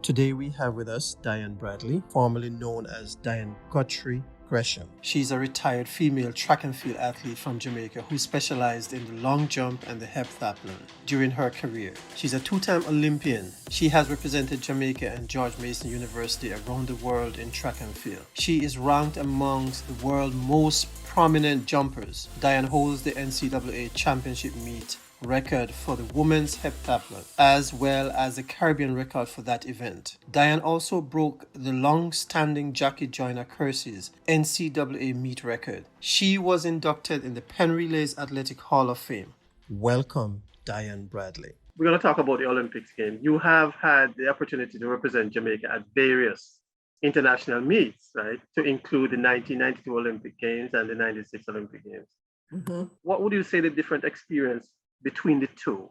Today we have with us Diane Bradley, formerly known as Diane Guthrie-Gresham. She's a retired female track and field athlete from Jamaica who specialized in the long jump and the heptathlon during her career. She's a two-time Olympian. She has represented Jamaica and George Mason University around the world in track and field. She is ranked amongst the world's most prominent jumpers. Diane holds the NCAA championship meet record for the women's heptathlon, as well as the Caribbean record for that event. Diane also broke the long-standing Jackie Jonyer-Kersee's NCAA meet record. She was inducted in the Penn Relays Athletic Hall of Fame. Welcome, Diane Bradley. We're going to talk about the Olympics game. You have had the opportunity to represent Jamaica at various international meets, right? To include the 1992 Olympic Games and the 96 Olympic Games. Mm-hmm. What would you say the different experience between the two?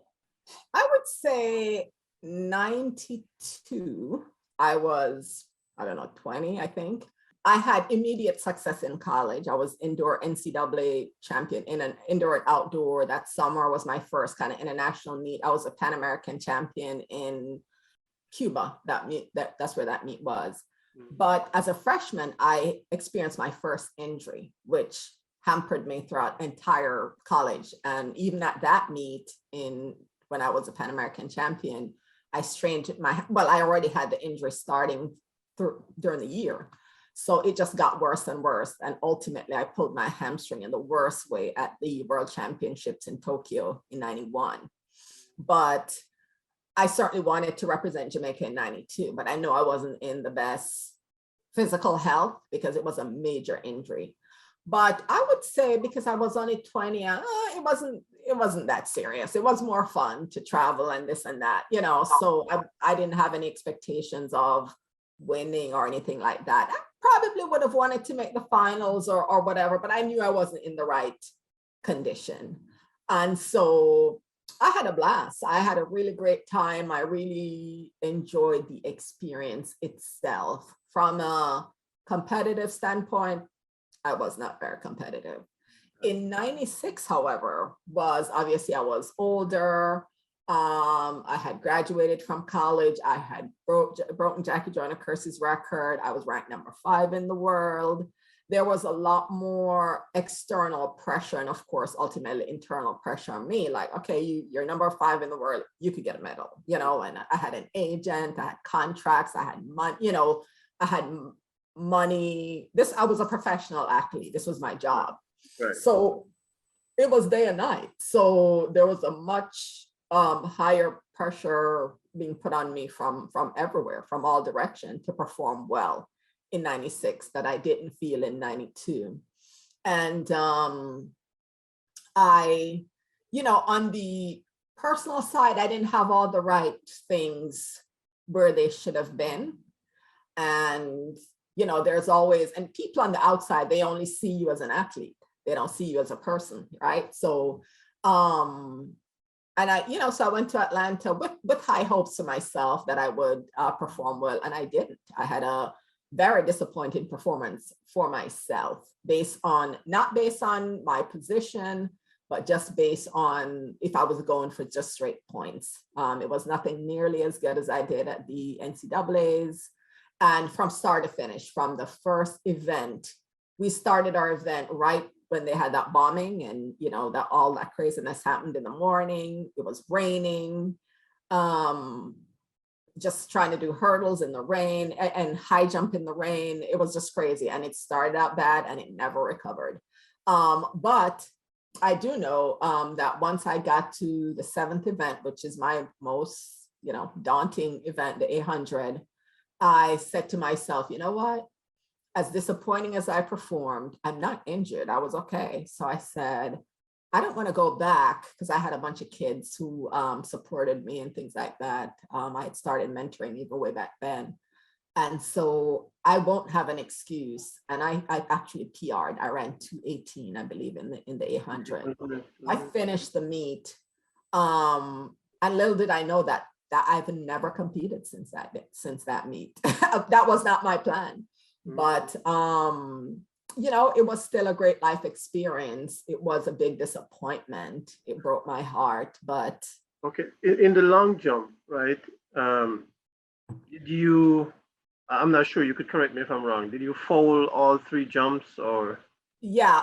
I would say 92, I was, 20, I think. I had immediate success in college. I was indoor NCAA champion in an indoor and outdoor. That summer was my first kind of international meet. I was a Pan American champion in Cuba. That's where that meet was. Mm-hmm. But as a freshman, I experienced my first injury, which hampered me throughout entire college. And even at that meet when I was a Pan American champion, I strained I already had the injury starting during the year. So it just got worse and worse. And ultimately I pulled my hamstring in the worst way at the World Championships in Tokyo in 91. But I certainly wanted to represent Jamaica in 92, but I know I wasn't in the best physical health because it was a major injury. But I would say because I was only 20, it wasn't that serious. It was more fun to travel and this and that, so I didn't have any expectations of winning or anything like that. I probably would have wanted to make the finals or whatever, but I knew I wasn't in the right condition. And so I had a blast. I had a really great time. I really enjoyed the experience itself. From a competitive standpoint, I was not very competitive. In 96, however, obviously I was older. I had graduated from college. I had broken Jackie Jonyer-Kersee's record. I was ranked number 5 in the world. There was a lot more external pressure and of course, ultimately internal pressure on me. Like, okay, you're number 5 in the world. You could get a medal, and I had an agent, I had contracts, I had money, I had money. I was a professional athlete. This was my job. Right. So it was day and night. So there was a much higher pressure being put on me from everywhere, from all directions to perform well in 96 that I didn't feel in 92. And I, on the personal side, I didn't have all the right things where they should have been. And there's always, and people on the outside, they only see you as an athlete. They don't see you as a person, right? So, and I, so I went to Atlanta with high hopes for myself that I would perform well, and I didn't. I had a very disappointing performance for myself, not based on my position, but just based on if I was going for just straight points. It was nothing nearly as good as I did at the NCAAs. And from start to finish, from the first event, we started our event right when they had that bombing and, that all that craziness happened in the morning. It was raining, just trying to do hurdles in the rain and high jump in the rain. It was just crazy. And it started out bad and it never recovered. But I do know that once I got to the 7th event, which is my most, daunting event, the 800, I said to myself, you know what? As disappointing as I performed, I'm not injured. I was okay. So I said, I don't want to go back because I had a bunch of kids who supported me and things like that. I had started mentoring even way back then. And so I won't have an excuse. And I actually PR'd. I ran 2:18, I believe, in the 800. I finished the meet. And little did I know that I've never competed since that meet. That was not my plan. But it was still a great life experience. It was a big disappointment. It broke my heart, but okay. In the long jump, right? you, I'm not sure, you could correct me if I'm wrong. Did you foul all 3 jumps or? Yeah.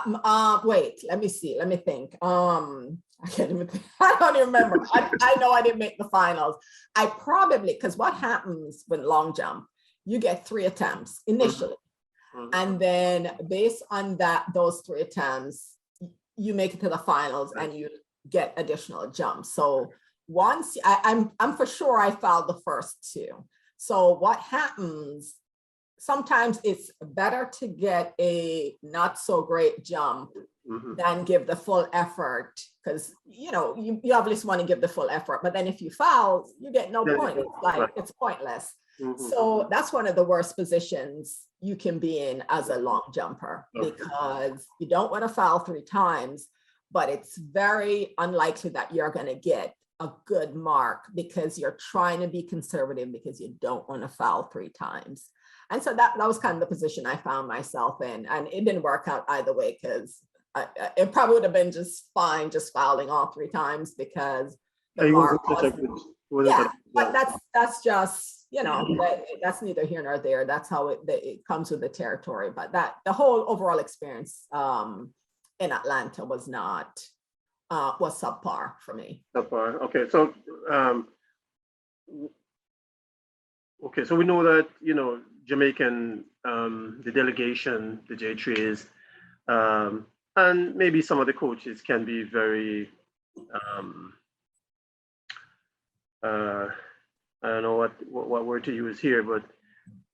Wait, let me see. Let me think. I can't even think. I don't even remember. I know I didn't make the finals. I probably, because what happens with long jump, you get 3 attempts initially. Mhm. And then based on those 3 attempts, you make it to the finals and you get additional jumps. So once I'm for sure I fouled the first 2. So what happens, sometimes it's better to get a not so great jump than give the full effort, because you obviously want to give the full effort, but then if you foul, you get no point. It's like it's pointless. So that's one of the worst positions you can be in as a long jumper, because you don't want to foul 3 times, but it's very unlikely that you're going to get a good mark because you're trying to be conservative because you don't want to foul 3 times. And so that was kind of the position I found myself in. And it didn't work out either way, because it probably would have been just fine just fouling all 3 times, because the mark wasn't, but that's just, that's neither here nor there. That's how it comes with the territory. But the whole overall experience in Atlanta was subpar for me. Subpar. Okay. So so we know that, Jamaican, the delegation, the J3s, and maybe some of the coaches can be very, I don't know what word to use here, but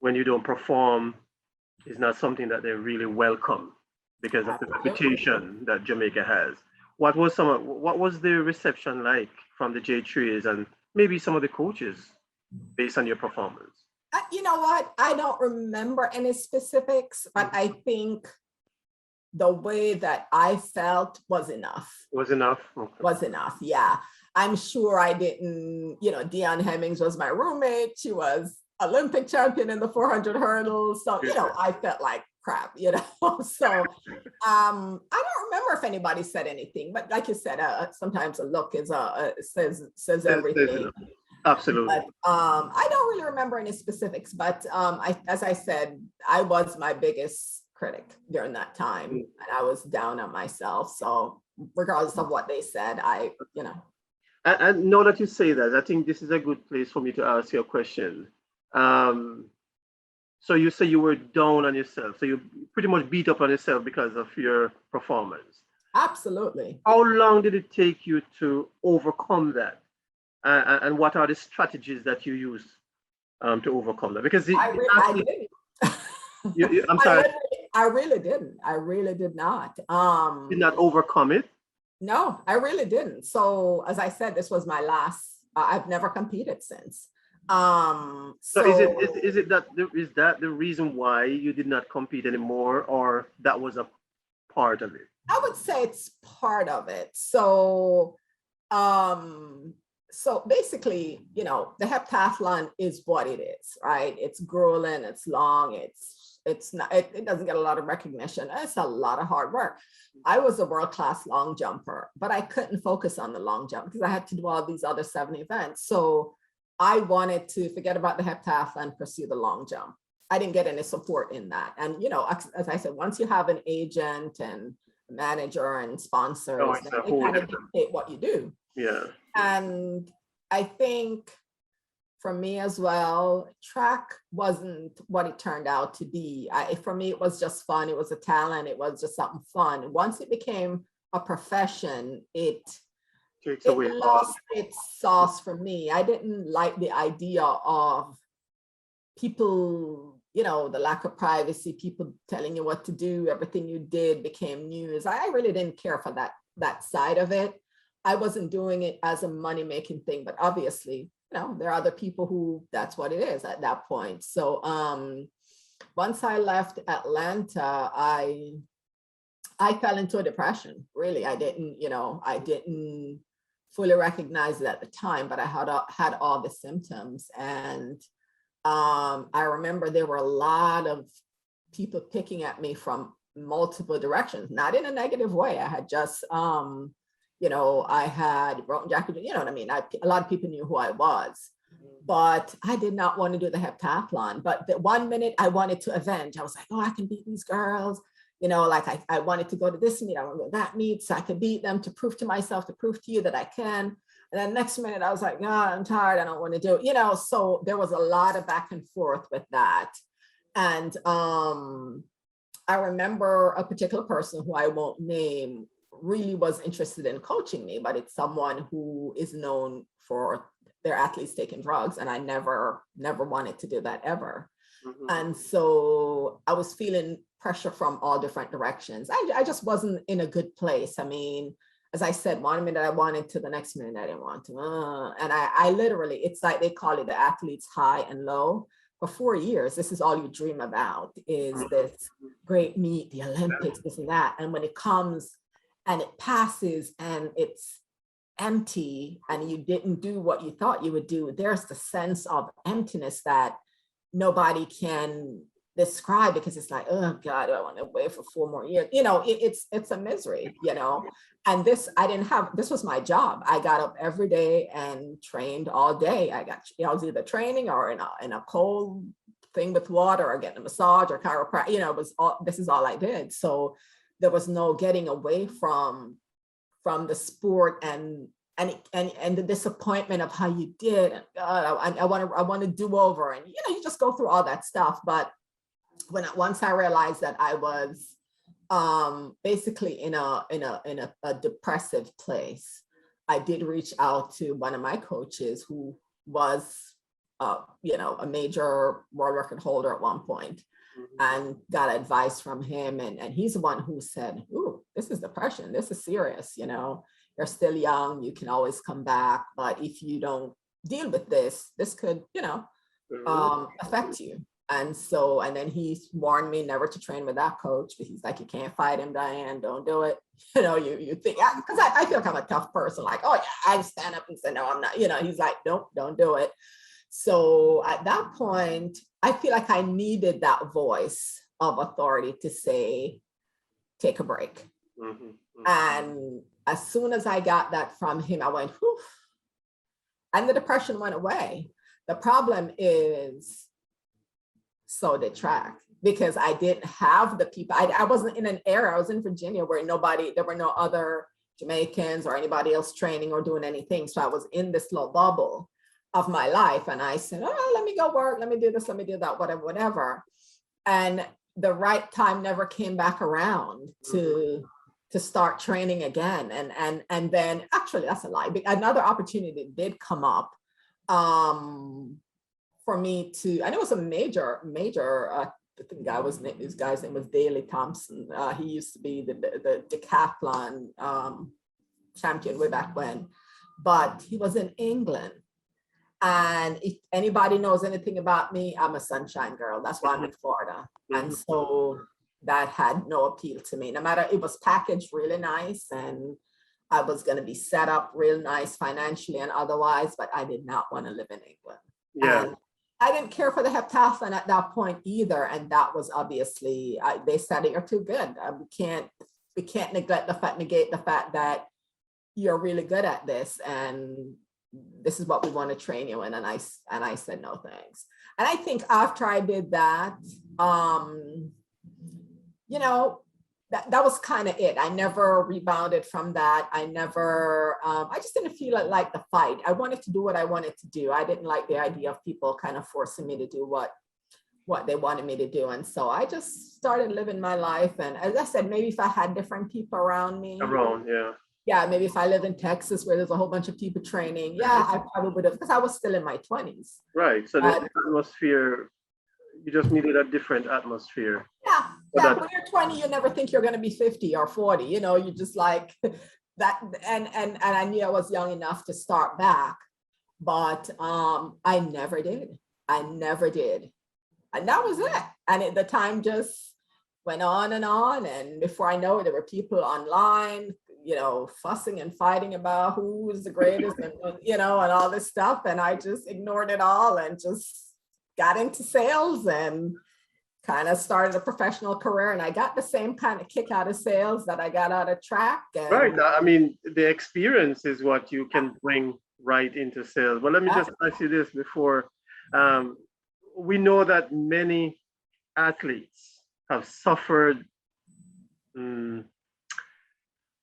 when you don't perform, it's not something that they really welcome because of the reputation that Jamaica has. What was the reception like from the J3s and maybe some of the coaches based on your performance? You know what? I don't remember any specifics, but I think the way that I felt was enough. Was enough? Okay. Was enough, yeah. I'm sure I didn't, Dion Hemmings was my roommate. She was Olympic champion in the 400 hurdles. So, I felt like crap, So I don't remember if anybody said anything, but like you said, sometimes a look says everything. Absolutely. But I don't really remember any specifics, but as I said, I was my biggest critic during that time, and I was down on myself. So regardless of what they said, And now that you say that, I think this is a good place for me to ask you a question. So you say you were down on yourself. So you pretty much beat up on yourself because of your performance. Absolutely. How long did it take you to overcome that? And what are the strategies that you use to overcome that? Because I didn't. I'm sorry. I really didn't. I really did not. Did not overcome it? No, I really didn't. So as I said, this was my last. I've never competed since. So is that the reason why you did not compete anymore, or that was a part of it? I would say it's part of it. So basically, the heptathlon is what it is, right? It's grueling, it's long, it's not, it doesn't get a lot of recognition. It's a lot of hard work. I was a world-class long jumper, but I couldn't focus on the long jump because I had to do all these other 7 events. So I wanted to forget about the heptathlon, pursue the long jump. I didn't get any support in that. And, as I said, once you have an agent and manager and sponsors, they kind of dictate what you do. Yeah. And I think for me as well, track wasn't what it turned out to be. For me, it was just fun. It was a talent. It was just something fun. Once it became a profession, it lost its sauce for me. I didn't like the idea of people, the lack of privacy, people telling you what to do, everything you did became news. I really didn't care for that side of it. I wasn't doing it as a money-making thing, but obviously, there are other people who that's what it is at that point. So once I left Atlanta, I fell into a depression. Really, I didn't fully recognize it at the time, but I had all the symptoms. And I remember there were a lot of people picking at me from multiple directions, not in a negative way. I had just, I had broken jacket, you know what I mean? A lot of people knew who I was. But I did not want to do the heptathlon. But the 1 minute I wanted to avenge, I was like, oh, I can beat these girls. You know, like I wanted to go to this meet, I want to go to that meet, so I could beat them, to prove to myself, to prove to you that I can. And then next minute I was like, no, I'm tired, I don't want to do it. You know, so there was a lot of back and forth with that. And I remember a particular person who I won't name really was interested in coaching me, but it's someone who is known for their athletes taking drugs. And I never wanted to do that ever. Mm-hmm. And so I was feeling pressure from all different directions. I just wasn't in a good place. I mean, as I said, 1 minute I wanted to, the next minute I didn't want to. And I literally, it's like they call it the athlete's high and low. For 4 years, this is all you dream about, is this great meet, the Olympics, this and that. And when it comes and it passes and it's empty and you didn't do what you thought you would do, there's the sense of emptiness that nobody can describe, because it's like, oh God, I want to wait for 4 more years. You know, it's a misery, you know. And this, this was my job. I got up every day and trained all day. I was either training or in a cold thing with water, or getting a massage or chiropractic, you know, this is all I did. So there was no getting away from the sport and the disappointment of how you did. And God, I want to do over, and you know, you just go through all that stuff. But once I realized that I was basically in a depressive place, I did reach out to one of my coaches, who was you know, a major world record holder at one point, and got advice from him. And he's the one who said, ooh, this is depression. This is serious. You know, you're still young. You can always come back. But if you don't deal with this could, you know, affect you. And then he warned me never to train with that coach, but he's like, you can't fight him, Diane, don't do it. You know, you think, because I feel like I'm a tough person, like, oh yeah, I stand up and say, no, I'm not, you know. He's like, nope, don't do it. So at that point, I feel like I needed that voice of authority to say, take a break. Mm-hmm. And as soon as I got that from him, I went, whew, and the depression went away. The problem is, so did track, because I didn't have the people. I wasn't in an era, I was in Virginia, where there were no other Jamaicans or anybody else training or doing anything. So I was in this little bubble of my life. And I said, oh, let me go work, let me do this, let me do that, whatever. And the right time never came back around to start training again. And then, actually, that's a lie. Another opportunity did come up for me to, and it was a major, this guy's name was Daley Thompson. He used to be the decathlon champion way back when, but he was in England. And if anybody knows anything about me, I'm a sunshine girl. That's why I'm in Florida. And so that had no appeal to me. No matter, it was packaged really nice, and I was going to be set up real nice financially and otherwise, but I did not want to live in England. Yeah. And I didn't care for the heptathlon at that point either. And that was obviously, they said, you're too good. We can't negate the fact that you're really good at this, and this is what we want to train you in. And I said, no, thanks. And I think after I did that, you know, that was kind of it. I never rebounded from that. I just didn't feel like the fight. I wanted to do what I wanted to do. I didn't like the idea of people kind of forcing me to do what they wanted me to do. And so I just started living my life. And as I said, maybe if I had different people around me. Yeah, maybe if I lived in Texas where there's a whole bunch of people training, yeah, I probably would have, because I was still in my 20s. Right. So the atmosphere, you just needed a different atmosphere. Yeah. When you're 20, you never think you're going to be 50 or 40. You know, you just like that. And I knew I was young enough to start back, but I never did. And that was it. And the time just went on. And before I know it, there were people online, you know, fussing and fighting about who was the greatest, and you know, and all this stuff. And I just ignored it all and just got into sales and kind of started a professional career. And I got the same kind of kick out of sales that I got out of track. And, right. I mean, the experience is what you can bring right into sales. But let me just ask you this before. We know that many athletes have suffered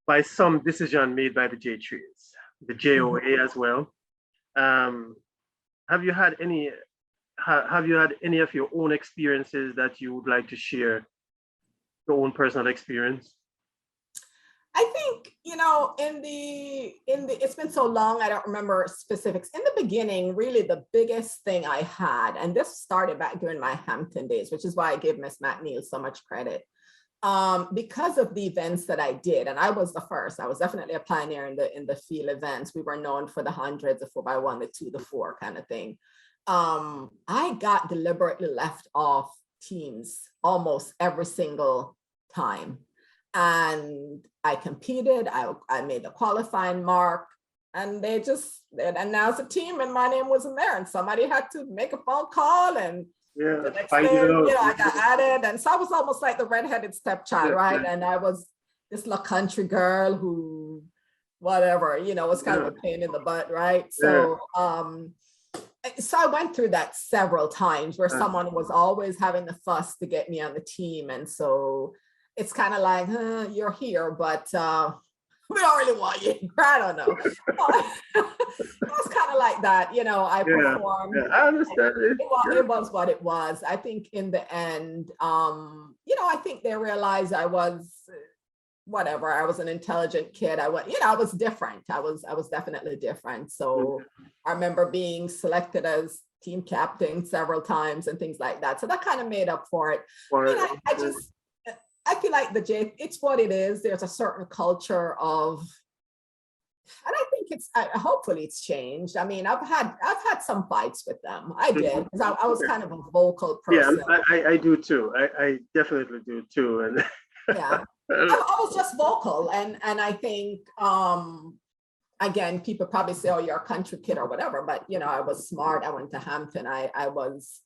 by some decision made by the J3s, the JOA as well. Have you had any of your own experiences that you would like to share, your own personal experience? I think, you know, in the it's been so long, I don't remember specifics. In the beginning, really the biggest thing I had, and this started back during my Hampton days, which is why I give Miss McNeil so much credit, because of the events that I did, and I was the first. I was definitely a pioneer in the field events. We were known for the 100s, the 4x1, the 2, the 4 kind of thing. I got deliberately left off teams almost every single time. And I competed, I made the qualifying mark, and they just announced a team and my name wasn't there. And somebody had to make a phone call, and the next day, you know, I got added. And so I was almost like the redheaded stepchild, right? And I was this little country girl who, whatever, you know, was kind of a pain in the butt, right? So, so I went through that several times where someone was always having the fuss to get me on the team. And so it's kind of like, you're here, but we don't really want you. I don't know. It was kind of like that, you know. I performed. Yeah, I understand it. It was what it was. I think in the end, you know, I think they realized I was whatever. I was an intelligent kid. I was different. I was definitely different. So I remember being selected as team captain several times and things like that. So that kind of made up for it. I feel like it's what it is. There's a certain culture of, and I think hopefully it's changed. I mean, I've had some fights with them. I did, because I was kind of a vocal person. Yeah, I do too. I definitely do too. And yeah, I was just vocal, and I think again, people probably say, "Oh, you're a country kid" or whatever. But you know, I was smart. I went to Hampton. I was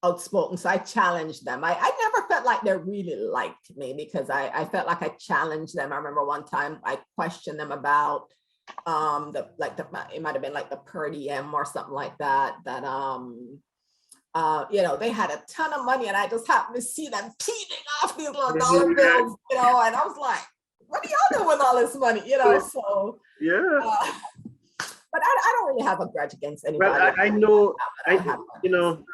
outspoken, so I challenged them. I never felt like they really liked me, because I felt like I challenged them. I remember one time I questioned them about it might have been like the per diem or something like that, you know, they had a ton of money and I just happened to see them peeling off these little dollar bills, you know, and I was like, what are y'all doing with all this money, you know? So but I don't really have a grudge against anybody. Well, I know, you know,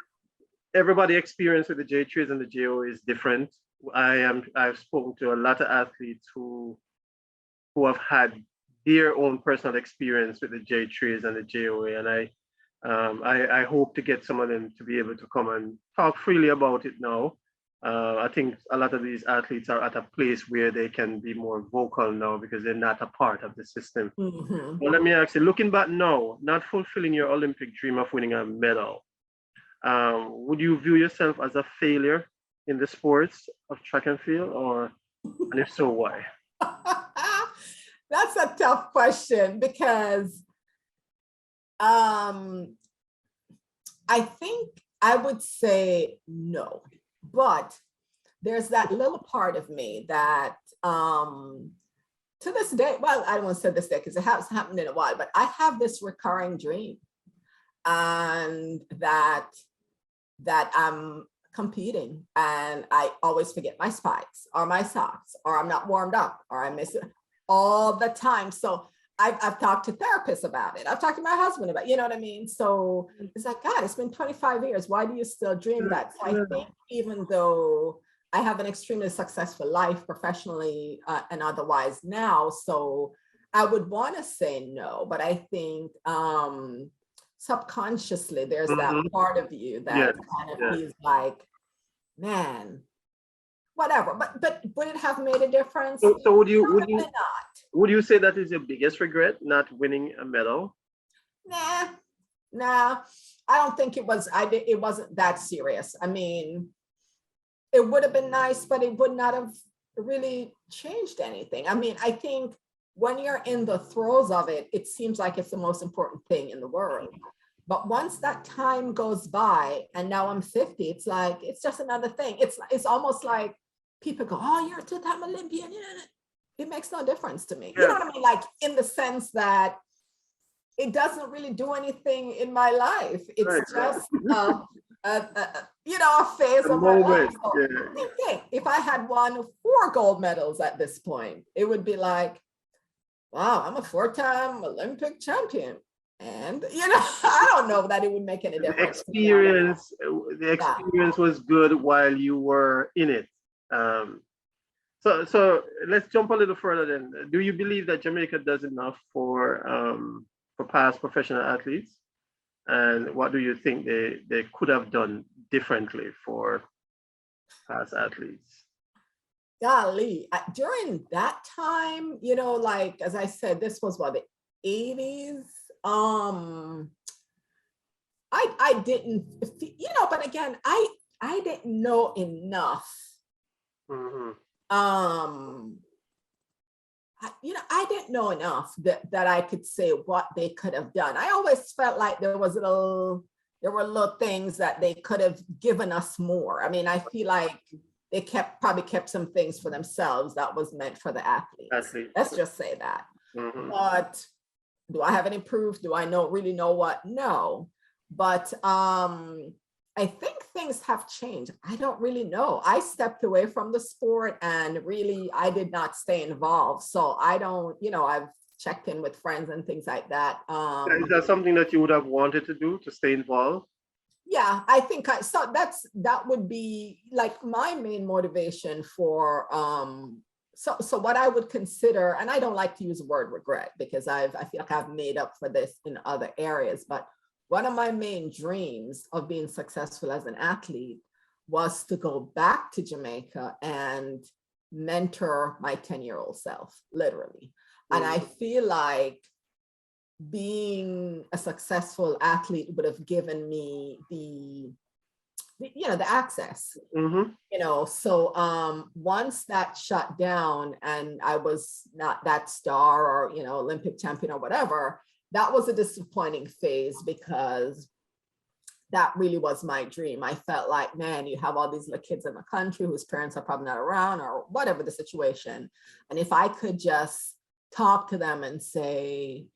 everybody experience with the J3s and the JO is different. I've spoken to a lot of athletes who have had their own personal experience with the J3s and the JOA, and I hope to get some of them to be able to come and talk freely about it now. I think a lot of these athletes are at a place where they can be more vocal now because they're not a part of the system. Well, let me ask you, looking back now, not fulfilling your Olympic dream of winning a medal, would you view yourself as a failure in the sports of track and field, and if so, why? That's a tough question, because I think I would say no, but there's that little part of me that to this day, well, I don't want to say this day because it hasn't happened in a while, but I have this recurring dream, and that I'm competing and I always forget my spikes or my socks, or I'm not warmed up, or I miss it all the time. So I've talked to therapists about it. I've talked to my husband about it, you know what I mean? So it's like, God, it's been 25 years. Why do you still dream that? So I think even though I have an extremely successful life professionally and otherwise now, so I would want to say no, but I think subconsciously there's that part of you that kind of feels like, man, whatever. But would it have made a difference? So would you say that is your biggest regret, not winning a medal? Nah. I don't think it was. It wasn't that serious. I mean, it would have been nice, but it would not have really changed anything. I mean, I think when you're in the throes of it, it seems like it's the most important thing in the world. But once that time goes by, and now I'm 50, it's like, it's just another thing. It's almost like people go, oh, you're a two-time Olympian. It makes no difference to me. You know what I mean? Like, in the sense that it doesn't really do anything in my life. It's just, a phase of my life. So I think if I had won 4 gold medals at this point, it would be like, wow, I'm a 4-time Olympic champion. And, I don't know that it would make any difference. The experience was good while you were in it. So let's jump a little further then. Do you believe that Jamaica does enough for past professional athletes? And what do you think they could have done differently for past athletes? Golly, during that time, like, as I said, this was what, the 80s. I didn't, but again, I didn't know enough. Mm-hmm. I didn't know enough that I could say what they could have done. I always felt like there were little things that they could have given us more. I mean, I feel like they probably kept some things for themselves that was meant for the athletes. Let's just say that. Mm-hmm. But do I have any proof? Do I really know what? No. But I think things have changed. I don't really know. I stepped away from the sport and really I did not stay involved. So I don't, I've checked in with friends and things like that. Is that something that you would have wanted to do, to stay involved? Yeah, I think that would be like my main motivation for so what I would consider, and I don't like to use the word regret because I feel like I've made up for this in other areas, but one of my main dreams of being successful as an athlete was to go back to Jamaica and mentor my 10-year-old self, literally. And I feel like being a successful athlete would have given me the access. Mm-hmm. So once that shut down and I was not that star or Olympic champion or whatever, that was a disappointing phase because that really was my dream. I felt like, man, you have all these little kids in the country whose parents are probably not around or whatever the situation. And if I could just talk to them and say,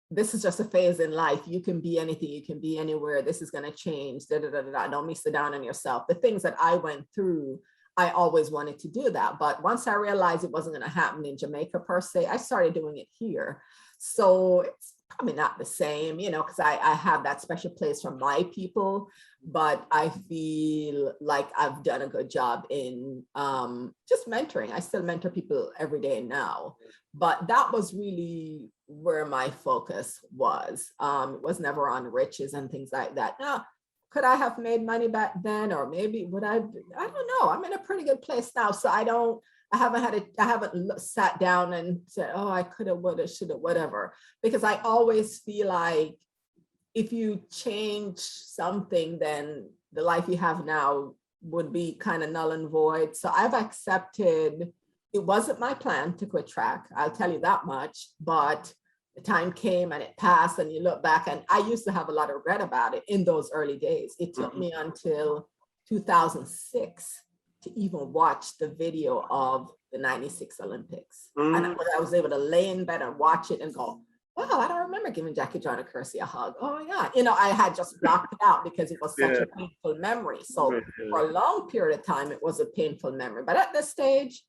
this is just a phase in life. You can be anything. You can be anywhere. This is going to change. Don't be so down on yourself. The things that I went through, I always wanted to do that. But once I realized it wasn't going to happen in Jamaica per se, I started doing it here. So it's probably not the same, because I have that special place for my people, but I feel like I've done a good job in just mentoring. I still mentor people every day now, but that was really where my focus was. It was never on riches and things like that. Now, could I have made money back then? Or maybe would I don't know. I'm in a pretty good place now. So I haven't sat down and said, oh, I could have, would have, should have, whatever. Because I always feel like if you change something, then the life you have now would be kind of null and void. So I've accepted, it wasn't my plan to quit track. I'll tell you that much, but the time came and it passed and you look back, and I used to have a lot of regret about it in those early days. It took me until 2006 to even watch the video of the 96 Olympics. And I was able to lay in bed and watch it and go, wow, I don't remember giving Jackie Jonyer-Kersee a hug. Oh my God. I had just blocked it out because it was such a painful memory. So for a long period of time, it was a painful memory. But at this stage,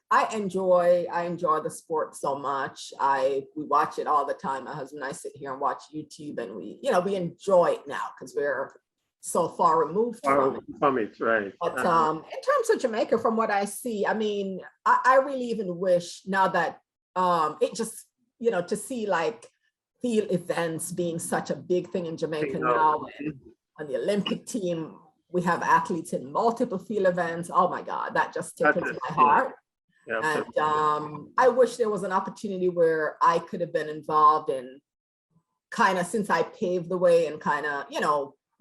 I enjoy the sport so much. We watch it all the time. My husband and I sit here and watch YouTube, and we enjoy it now because we're so far removed from it, right? But in terms of Jamaica, from what I see, I mean, I really even wish now that it just, to see like field events being such a big thing in Jamaica now, and on the Olympic team, we have athletes in multiple field events. Oh my God, that just tickles my heart. Yeah, and I wish there was an opportunity where I could have been involved in kind of, since I paved the way and kind of,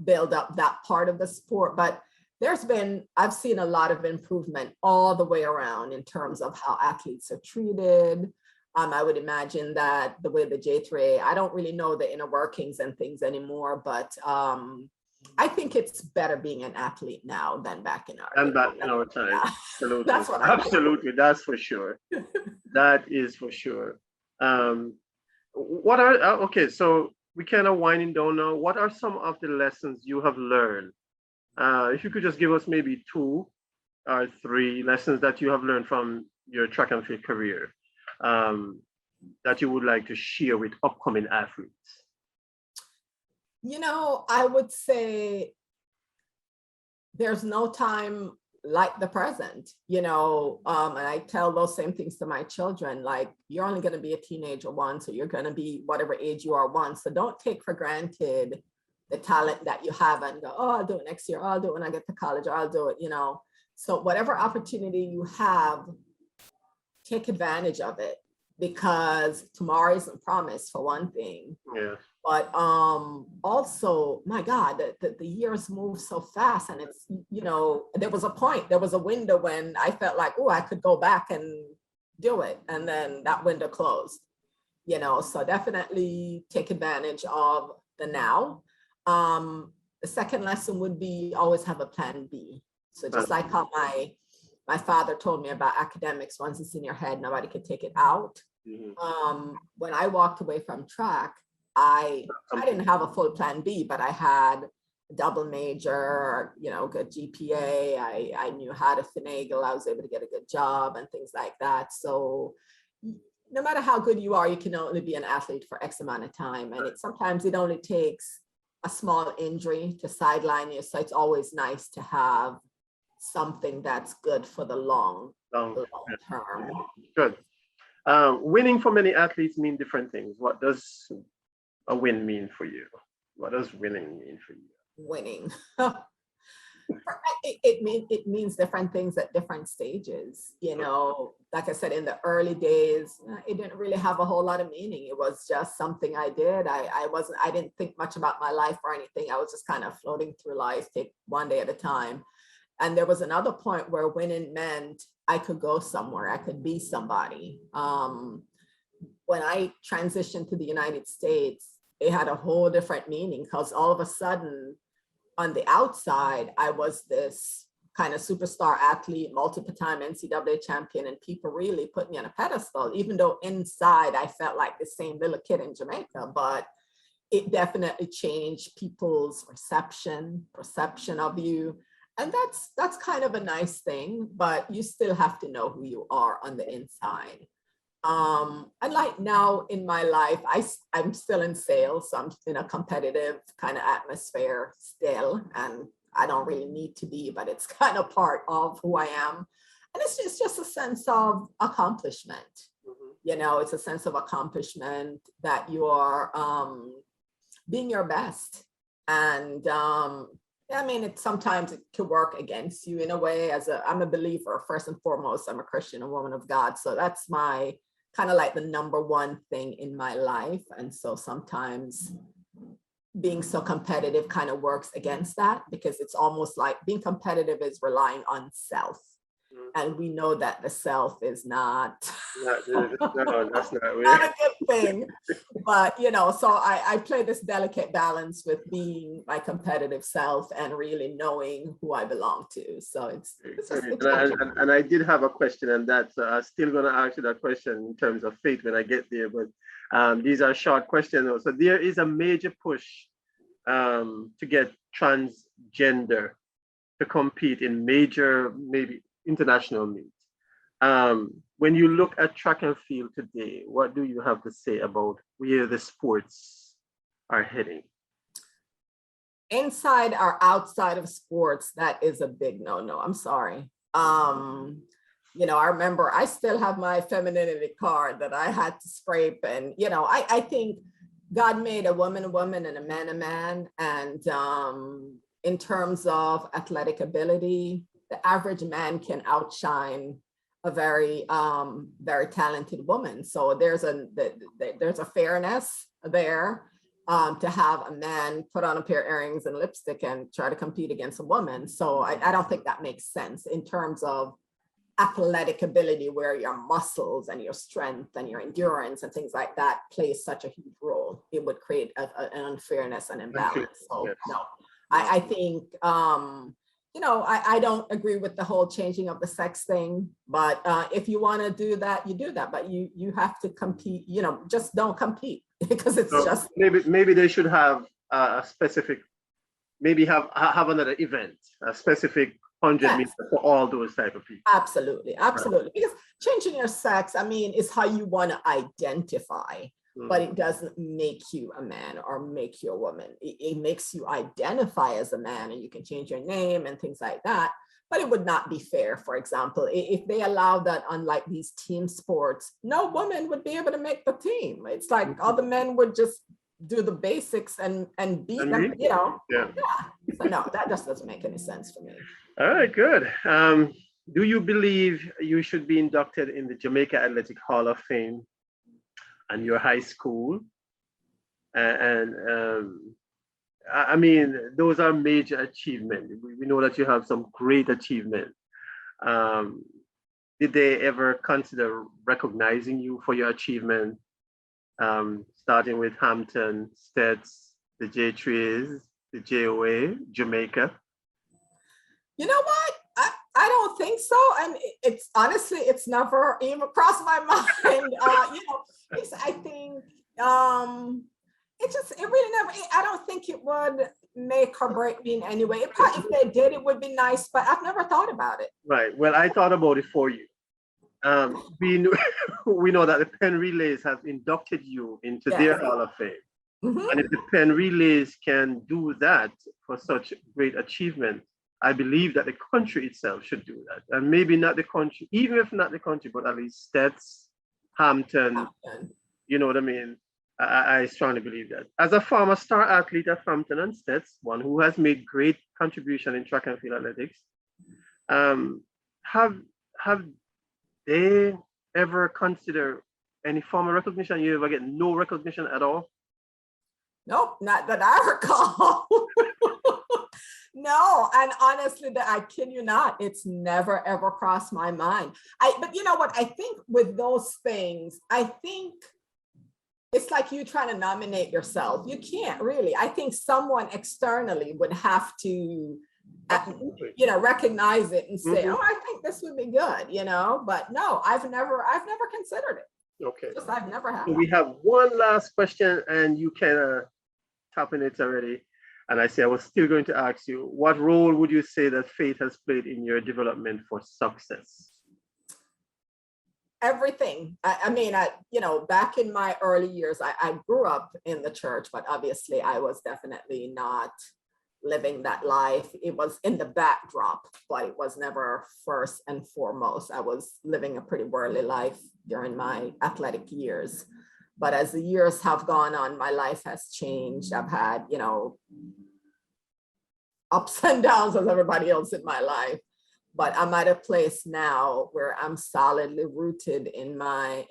build up that part of the sport. But I've seen a lot of improvement all the way around in terms of how athletes are treated. I would imagine that the way the J3A, I don't really know the inner workings and things anymore, but I think it's better being an athlete now than back in our time. Yeah. Absolutely. That's what Absolutely. That's for sure. That is for sure. What are, okay, so we kind of winding down now. What are some of the lessons you have learned? If you could just give us maybe 2 or 3 lessons that you have learned from your track and field career, that you would like to share with upcoming athletes. I would say there's no time like the present, and I tell those same things to my children, like, you're only going to be a teenager once, or you're going to be whatever age you are once. So don't take for granted the talent that you have and go, oh, I'll do it next year, I'll do it when I get to college, or I'll do it, So whatever opportunity you have, take advantage of it, because tomorrow isn't promised, for one thing. Yeah. But also, my God, the years move so fast, and it's, there was a window when I felt like, oh, I could go back and do it, and then that window closed. So definitely take advantage of the now. The second lesson would be always have a plan B. So just like how my father told me about academics, once it's in your head, nobody can take it out. Mm-hmm. When I walked away from track, I didn't have a full plan B, but I had a double major, good GPA. I knew how to finagle. I was able to get a good job and things like that. So no matter how good you are, you can only be an athlete for X amount of time. And sometimes it only takes a small injury to sideline you. So it's always nice to have something that's good for the long term. Good. Winning for many athletes mean different things. What does a win mean for you? What does winning mean for you? Winning. It means different things at different stages. Like I said, in the early days, it didn't really have a whole lot of meaning. It was just something I did. I didn't think much about my life or anything. I was just kind of floating through life, take one day at a time. And there was another point where winning meant I could go somewhere, I could be somebody. When I transitioned to the United States, it had a whole different meaning, because all of a sudden, on the outside, I was this kind of superstar athlete, multiple time NCAA champion, and people really put me on a pedestal, even though inside I felt like the same little kid in Jamaica. But it definitely changed people's perception of you. And that's kind of a nice thing, but you still have to know who you are on the inside. And like now in my life, I'm still in sales, so I'm in a competitive kind of atmosphere still, and I don't really need to be, but it's kind of part of who I am. And it's just a sense of accomplishment. Mm-hmm. It's a sense of accomplishment that you are being your best. And sometimes it could work against you in a way. I'm a believer, first and foremost. I'm a Christian, a woman of God. So that's my kind of like the number one thing in my life. And so sometimes being so competitive kind of works against that, because it's almost like being competitive is relying on self. And we know that the self is not, no, that's not really. not a good thing. But, so I play this delicate balance with being my competitive self and really knowing who I belong to. So it's and I did have a question, and that's I'm still going to ask you that question in terms of faith when I get there. But these are short questions. So there is a major push to get transgender to compete in major, maybe international meets. When you look at track and field today, what do you have to say about where the sports are heading? Inside or outside of sports, that is a big no. I'm sorry. I remember I still have my femininity card that I had to scrape. And, I think God made a woman and a man. And in terms of athletic ability, the average man can outshine a very, very talented woman. So there's a fairness there to have a man put on a pair of earrings and lipstick and try to compete against a woman. So I don't think that makes sense in terms of athletic ability, where your muscles and your strength and your endurance and things like that plays such a huge role. It would create an unfairness and imbalance. So no, I think I don't agree with the whole changing of the sex thing, but if you want to do that, you do that, but you have to compete, just don't compete because it's just. Maybe they should have a specific, maybe have another event, a specific 100 meters for all those type of people. Absolutely. Right. Because changing your sex, is how you want to identify. But it doesn't make you a man or make you a woman. It makes you identify as a man, and you can change your name and things like that. But it would not be fair, for example, if they allow that on like these team sports, no woman would be able to make the team. It's like all the men would just do the basics and beat them, Yeah. So no, that just doesn't make any sense for me. All right, good. Do you believe you should be inducted in the Jamaica Athletic Hall of Fame and your high school? Those are major achievements. We know that you have some great achievements. Did they ever consider recognizing you for your achievement? Starting with Hampton, Stets, the J3s, the JOA, Jamaica? You know what? I don't think so. And it's honestly, it's never even crossed my mind. I think it really never, I don't think it would make or break me in any way. If they did, it would be nice, but I've never thought about it. Right. Well, I thought about it for you. We know that the Penn Relays have inducted you into their Hall of Fame. Mm-hmm. And if the Penn Relays can do that for such great achievement, I believe that the country itself should do that. And maybe not the country, even if not the country, but at least Stets, Hampton, you know what I mean? I strongly believe that. As a former star athlete at Hampton and Stets, one who has made great contribution in track and field athletics, have they ever consider any form of recognition? You ever get no recognition at all? Nope, not that I recall. No, and honestly, I kid you not, it's never ever crossed my mind. But you know what? I think with those things, I think it's like you trying to nominate yourself. You can't really. I think someone externally would have to, recognize it and say, "Oh, I think this would be good," But no, I've never considered it. Okay. Just I've never had. So we have one last question, and you kind of tapping it already. And I was still going to ask you, what role would you say that faith has played in your development for success? Everything. Back in my early years, I grew up in the church, but obviously I was definitely not living that life. It was in the backdrop, but it was never first and foremost. I was living a pretty worldly life during my athletic years. But as the years have gone on, my life has changed. I've had, ups and downs as everybody else in my life. But I'm at a place now where I'm solidly rooted in my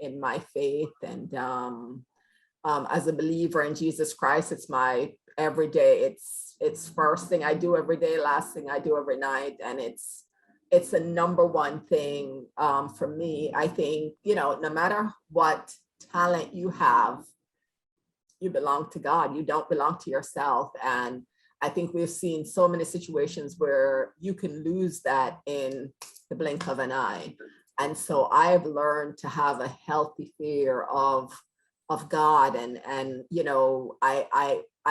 faith. And as a believer in Jesus Christ, it's my everyday. It's first thing I do every day, last thing I do every night. And it's a number one thing for me. I think, no matter what talent you have, you belong to God. You don't belong to yourself. And I think we've seen so many situations where you can lose that in the blink of an eye. And so I've learned to have a healthy fear of God. And I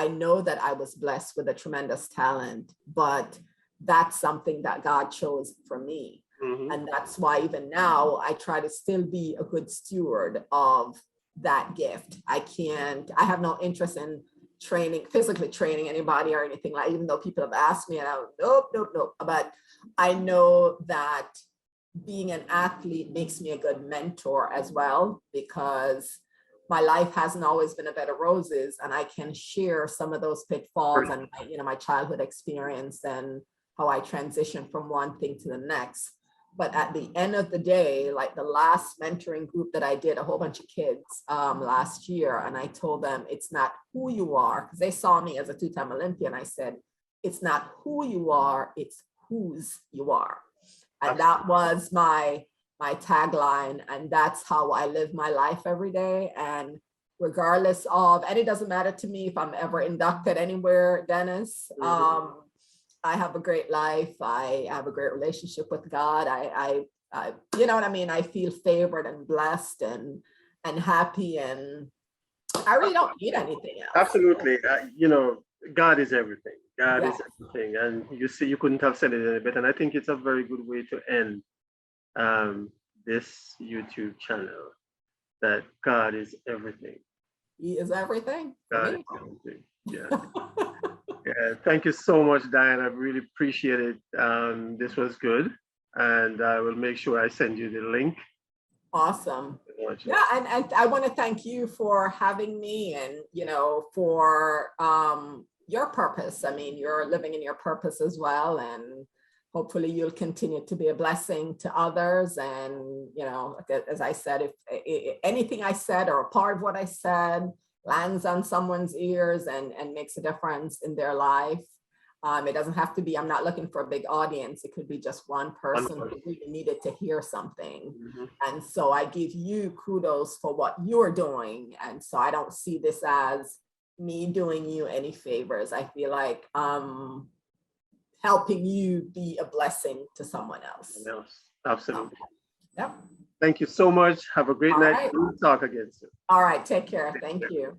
know that I was blessed with a tremendous talent, but that's something that God chose for me. Mm-hmm. And that's why even now I try to still be a good steward of that gift. I have no interest in physically training anybody or anything like, even though people have asked me and I'm nope. But I know that being an athlete makes me a good mentor as well, because my life hasn't always been a bed of roses, and I can share some of those pitfalls and my childhood experience and how I transitioned from one thing to the next. But at the end of the day, like the last mentoring group that I did, a whole bunch of kids last year, and I told them it's not who you are, because they saw me as a two-time Olympian. I said, it's not who you are, it's whose you are. And that was my tagline. And that's how I live my life every day. And regardless of, and it doesn't matter to me if I'm ever inducted anywhere, Dennis, I have a great life. I have a great relationship with God. I you know what I mean? I feel favored and blessed and happy, and I really don't need anything else. Absolutely. You know, God is everything. God Yes. is everything. And you see, you couldn't have said it any better. And I think it's a very good way to end this YouTube channel, that God is everything. He is everything for God me. is everything. Yeah. Yeah. Thank you so much, Diane. I really appreciate it. This was good. And I will make sure I send you the link. Awesome. Yeah, and I want to thank you for having me, and you know, for your purpose. I mean, you're living in your purpose as well, and hopefully you'll continue to be a blessing to others. And you know, as I said, if anything I said or a part of what I said lands on someone's ears and makes a difference in their life, it doesn't have to be, I'm not looking for a big audience. It could be just one person who really needed to hear something. Mm-hmm. And so I give you kudos for what you're doing. And so I don't see this as me doing you any favors. I feel like helping you be a blessing to someone else. Absolutely. Yep. Thank you so much. Have a great night. Right. We'll talk again soon. All right. Take care. Thank you.